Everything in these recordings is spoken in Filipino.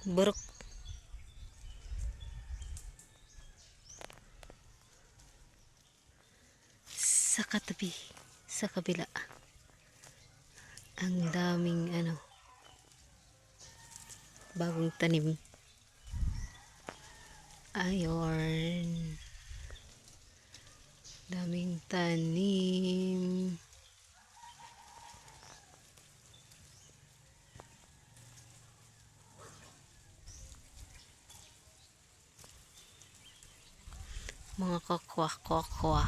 Buruk. Sa katabi, sa kabila. Ang daming bagong tanim. Ayon. Daming tanim. Mga koko.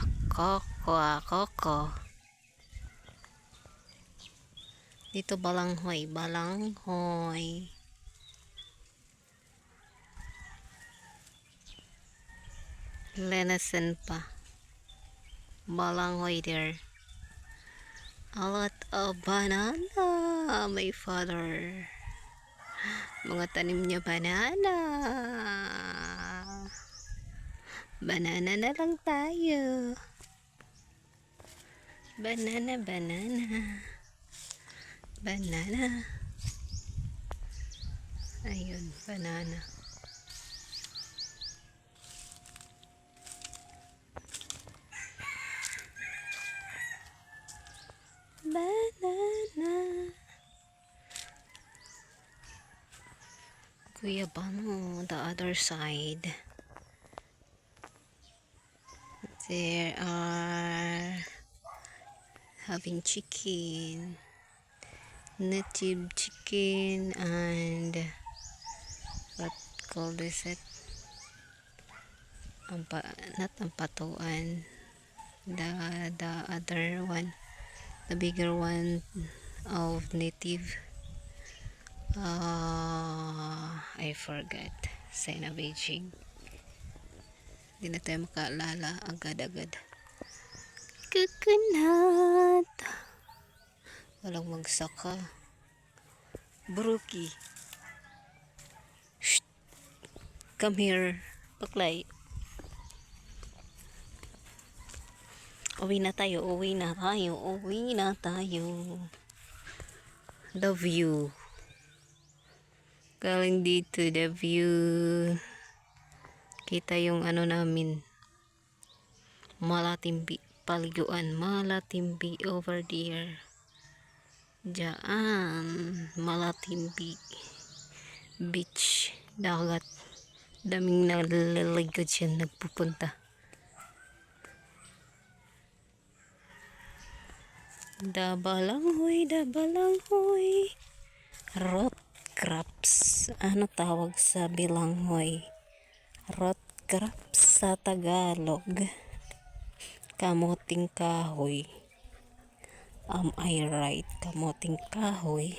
Dito balanghoy. Lenasen pa. Balanghoy there. A lot of banana, my father. Mga tanim niya banana. Banana na lang tayo. Banana. Ayun, banana. Kuya Bano, the other side. There are having chicken, native chicken, and what call this it? Not ampatuan. The other one, the bigger one of native. I forgot. Sena Beijing. Hindi na tayo makaalala agad-agad. Coconut. Walang magsaka. Brookie. Shh. Come here. Paklay. Uwi na tayo. The view. Galing dito, the view. Kita yung namin. Malatimbi. Paliguan. Malatimbi over there. Diyan. Malatimbi. Beach. Dagat. Daming nalaligod siya nagpupunta. Dabalanghoy. Root crops. Ano tawag sa bilanghoy? Root crops sa Tagalog. Kamuting kahoy. Am I right? Kamuting kahoy.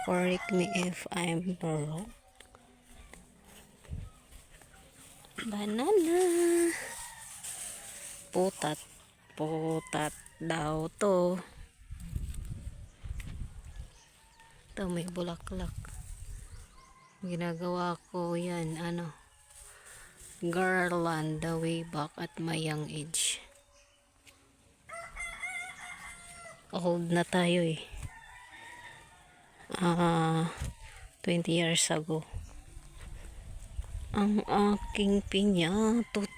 Correct me if I'm wrong. Banana. Putat daw to. Ito may bulaklak. Ginagawa ko yan garland the way back at my young age. Old na tayo 20 years ago. Ang aking pinyatot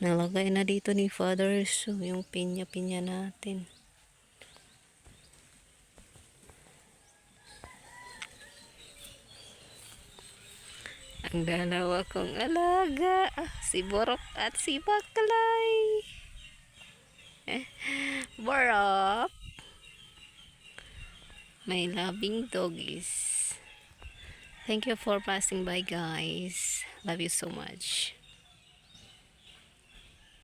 nalagay na dito ni Father, so yung pinya natin. Ang dalawa kong alaga, si Borok at si Baklay. Borok, my loving doggies. Thank you for passing by, guys. Love you so much.